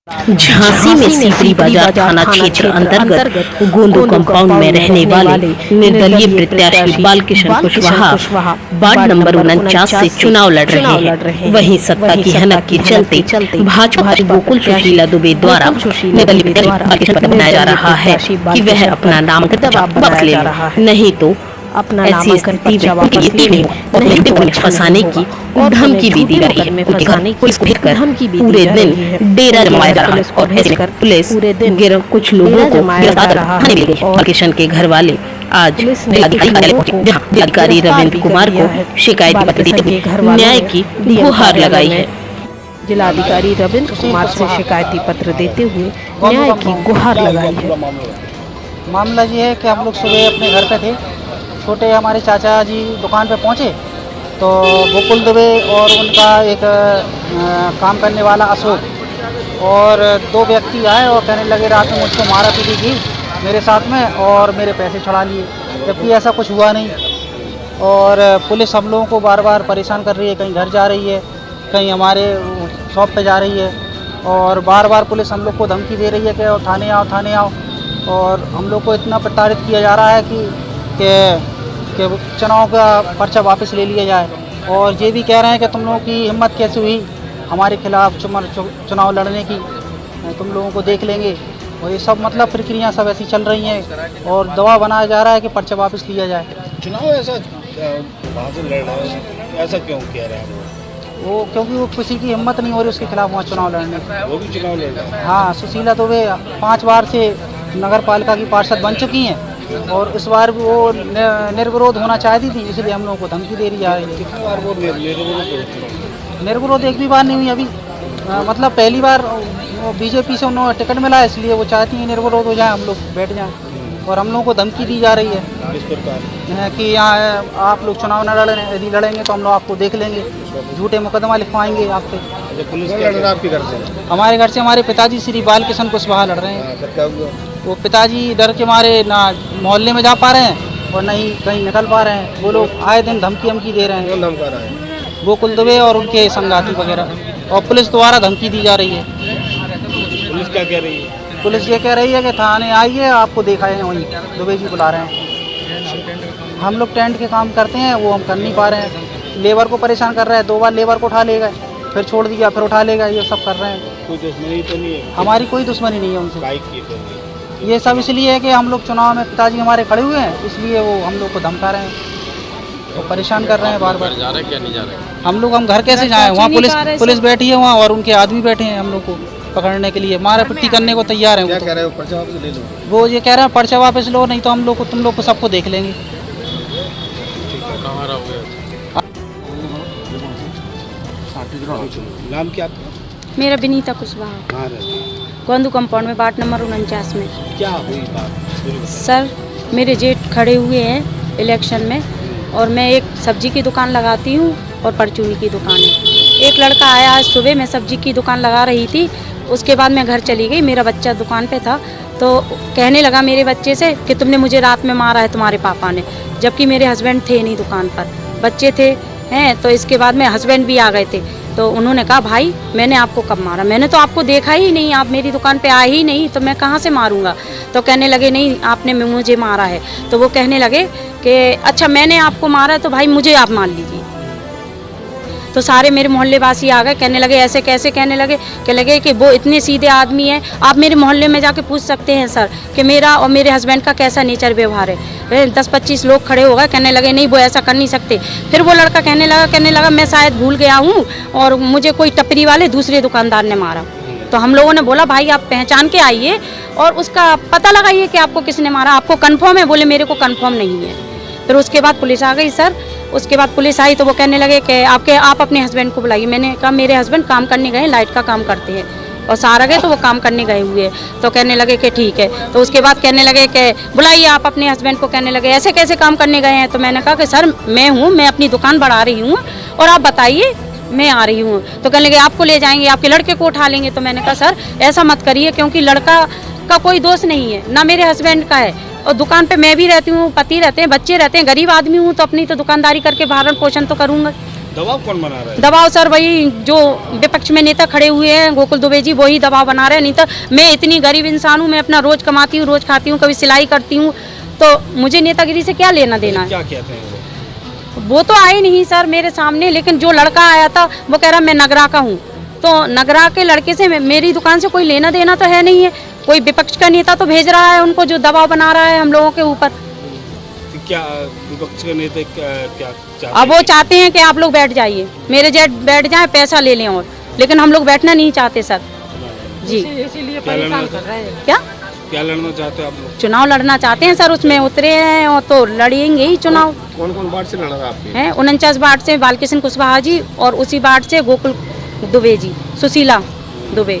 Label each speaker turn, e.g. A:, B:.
A: झांसी में सीपरी बाजार थाना क्षेत्र अंतर्गत गोंदू कंपाउंड में रहने वाले निर्दलीय प्रत्याशी बालकिशन कुशवाहा वार्ड नंबर 49 से चुनाव लड़ रहे हैं। वहीं सत्ता की हनक के चलते भाजपा गोकुल सुशीला दुबे द्वारा निर्दलीय प्रत्याशी बालकिशन पर बनाया जा रहा है कि वह अपना नामांकन वापस ले ले, नहीं तो ऐसी स्थिति में फंसाने की धमकी भी दी गई है। पुलिस पूरे दिन डेरा जमाया जा रहा है और ऐसे में पुलिस कुछ लोगों को गिरफ्तार करने लगी है। बालकिशन के घर वाले आज जिलाधिकारी रविंद्र कुमार को शिकायत पत्र देते हुए न्याय की गुहार लगाई है।
B: जिलाधिकारी रविंद्र कुमार से शिकायती पत्र देते हुए न्याय की गुहार लगाई है।
C: मामला ये है कि हम लोग सुबह अपने घर पे थे, छोटे हमारे चाचा जी दुकान पे पहुँचे तो गोकुल दुबे और उनका एक काम करने वाला अशोक और दो व्यक्ति आए और कहने लगे रात में मुझको मारा पीटी की मेरे साथ में और मेरे पैसे छुड़ा लिए, जबकि ऐसा कुछ हुआ नहीं। और पुलिस हम लोगों को बार बार परेशान कर रही है, कहीं घर जा रही है, कहीं हमारे शॉप पे जा रही है और बार बार पुलिस हम लोग को धमकी दे रही है कि थाने आओ। और हम लोग को इतना प्रताड़ित किया जा रहा है कि चुनाव का पर्चा वापस ले लिया जाए। और ये भी कह रहे हैं कि तुम लोगों की हिम्मत कैसे हुई हमारे खिलाफ चुनाव लड़ने की, तुम लोगों को देख लेंगे। और ये सब मतलब प्रक्रिया सब ऐसी चल रही हैं और दबाव बनाया जा रहा है कि पर्चा वापस लिया जाए।
D: चुनाव ऐसा लड़ रहा है, ऐसा क्यों कह रहे हैं
C: वो? क्योंकि वो किसी की हिम्मत नहीं हो रही उसके खिलाफ वहाँ चुनाव लड़ने की।
D: वो भी चुनाव लड़ रहा है?
C: हाँ, सुशीला दुबे 5 बार से नगर पालिका की पार्षद बन चुकी हैं और इस बार भी वो निर्विरोध होना चाहती थी, इसलिए हम लोगों को धमकी दे रही है।
D: कितनी बार वो
C: निर्विरोध एक भी बार नहीं हुई अभी। मतलब पहली बार बीजेपी से उन्होंने टिकट मिला है, इसलिए वो चाहती हैं निर्विरोध हो जाए, हम लोग बैठ जाएं। और हम लोगों को धमकी दी जा रही है
D: इस प्रकार
C: कि यहाँ आप लोग चुनाव न लड़ें, यदि लड़ेंगे तो हम लोग आपको देख लेंगे, झूठे मुकदमा लिखवाएंगे आप पे।
D: पुलिस लड़ रहा है आपके घर से?
C: हमारे घर से हमारे पिताजी श्री बालकिशन कुशवाहा लड़ रहे हैं। वो पिताजी डर के मारे ना मोहल्ले में जा पा रहे हैं और नहीं कहीं निकल पा रहे हैं। वो लोग आए दिन धमकी दे रहे हैं।
D: कौन धमका रहा है?
C: गोकुल दुबे और उनके संगाती वगैरह, और पुलिस द्वारा धमकी दी जा रही है।
D: पुलिस क्या कह रही है?
C: पुलिस ये कह रही है कि थाने आइए, आपको दिखाए हैं, वहीं दुबे जी बुला रहे हैं। हम लोग टेंट के काम करते हैं, वो हम कर नहीं पा रहे हैं। लेबर को परेशान कर रहे हैं, 2 बार लेबर को उठा ले गए, फिर छोड़ दिया, फिर उठा ले गए, ये सब कर रहे हैं।
D: कोई दुश्मनी तो नहीं है?
C: हमारी कोई दुश्मनी नहीं है उनसे।
D: बाइक की
C: ये सब इसलिए है कि हम लोग चुनाव में पिताजी हमारे खड़े हुए हैं, इसलिए वो हम लोग को धमका रहे हैं, तो परेशान कर रहे हैं बार बार।
D: जा रहे क्या नहीं जा रहे?
C: हम घर कैसे जाएं? वहाँ पुलिस बैठी है वहाँ और उनके आदमी बैठे हैं हम लोग को पकड़ने के लिए, मारा पिट्टी करने को तैयार है।
D: क्या कह रहे हो? पर्चा वापस ले लो?
C: वो ये कह रहे हैं पर्चा वापस लो, नहीं तो हम लोग को तुम लोग को सबको देख लेंगे।
D: नाम क्या?
E: मेरा विनीता कुशवाहा, गोंदू कंपाउंड में वार्ड नंबर 49 में।
D: क्या हुई बात?
E: सर, मेरे जेठ खड़े हुए हैं इलेक्शन में और मैं एक सब्जी की दुकान लगाती हूँ और परचूनी की दुकान है। एक लड़का आया आज सुबह, मैं सब्जी की दुकान लगा रही थी, उसके बाद मैं घर चली गई, मेरा बच्चा दुकान पे था, तो कहने लगा मेरे बच्चे से कि तुमने मुझे रात में मारा है तुम्हारे पापा ने, जबकि मेरे हस्बैंड थे नहीं दुकान पर, बच्चे थे हैं। तो इसके बाद में हस्बैंड भी आ गए थे, तो उन्होंने कहा भाई मैंने आपको कब मारा, मैंने तो आपको देखा ही नहीं, आप मेरी दुकान पे आए ही नहीं, तो मैं कहाँ से मारूंगा। तो कहने लगे नहीं आपने मुझे मारा है। तो वो कहने लगे कि अच्छा मैंने आपको मारा तो भाई मुझे आप मान लीजिए। तो सारे मेरे मोहल्ले वासी आ गए, कहने लगे ऐसे कैसे, कहने लगे कि वो इतने सीधे आदमी हैं, आप मेरे मोहल्ले में जाके पूछ सकते हैं सर कि मेरा और मेरे हस्बैंड का कैसा नेचर व्यवहार है। 10-25 लोग खड़े हो गए, कहने लगे नहीं वो ऐसा कर नहीं सकते। फिर वो लड़का कहने लगा मैं शायद भूल गया हूँ और मुझे कोई टपरी वाले दूसरे दुकानदार ने मारा। तो हम लोगों ने बोला भाई आप पहचान के आइए और उसका पता लगाइए कि आपको किसने मारा, आपको कन्फर्म है? बोले मेरे को कन्फर्म नहीं है। फिर उसके बाद पुलिस आ गई सर। उसके बाद पुलिस आई तो वो कहने लगे कि आप अपने हस्बैंड को बुलाइए। मैंने कहा मेरे हस्बैंड काम करने गए, लाइट का काम करते हैं, और सारा गए तो वो काम करने गए हुए। तो कहने लगे कि ठीक है। तो उसके बाद कहने लगे कि बुलाइए आप अपने हस्बैंड को। कहने लगे ऐसे कैसे काम करने गए हैं? तो मैंने कहा कि सर मैं हूँ, मैं अपनी दुकान बढ़ा रही हूँ और आप बताइए मैं आ रही हूँ। तो कहने लगे आपको ले जाएंगे, आपके लड़के को उठा लेंगे। तो मैंने कहा सर ऐसा मत करिए, क्योंकि लड़का का कोई दोष नहीं है, ना मेरे हस्बैंड का है, और दुकान पे मैं भी रहती हूँ, पति रहते हैं, बच्चे रहते हैं, गरीब आदमी हूँ, तो अपनी तो दुकानदारी करके भरण पोषण तो करूँगा।
D: दबाव कौन बना रहा है?
E: दबाव सर वही जो विपक्ष में नेता खड़े हुए हैं गोकुल दुबे जी, वही दबाव बना रहे हैं। नहीं तो मैं इतनी गरीब इंसान हूँ, मैं अपना रोज कमाती हूँ, रोज खाती हूँ, कभी सिलाई करती हूँ, तो मुझे नेतागिरी से क्या लेना देना है।
D: क्या कहते हैं
E: वो तो आए नहीं सर मेरे सामने, लेकिन जो लड़का आया था वो कह रहा मैं नगरा का हूँ, तो नगरा के लड़के से मेरी दुकान से कोई लेना देना तो है नहीं है। कोई विपक्ष का नेता तो भेज रहा है उनको, जो दबाव बना रहा है हम लोगों के ऊपर।
D: तो क्या विपक्ष के नेता क्या चाहते
E: अब वो चाहते हैं कि आप लोग बैठ जाइए, मेरे जेट बैठ जाएं, पैसा ले लें, और लेकिन हम लोग बैठना नहीं चाहते सर जी।
B: इसीलिए परेशान कर रहे हैं।
D: क्या लड़ना चाहते हैं आप लोग?
E: चुनाव लड़ना चाहते हैं सर, उसमें उतरे हैं और तो लड़ेंगे ही चुनाव।
D: कौन कौन वार्ड से लड़ रहा है आपके?
E: हैं 49 वार्ड से बालकिशन कुशवाहा जी, और उसी वार्ड से गोकुल दुबे जी, सुशीला दुबे।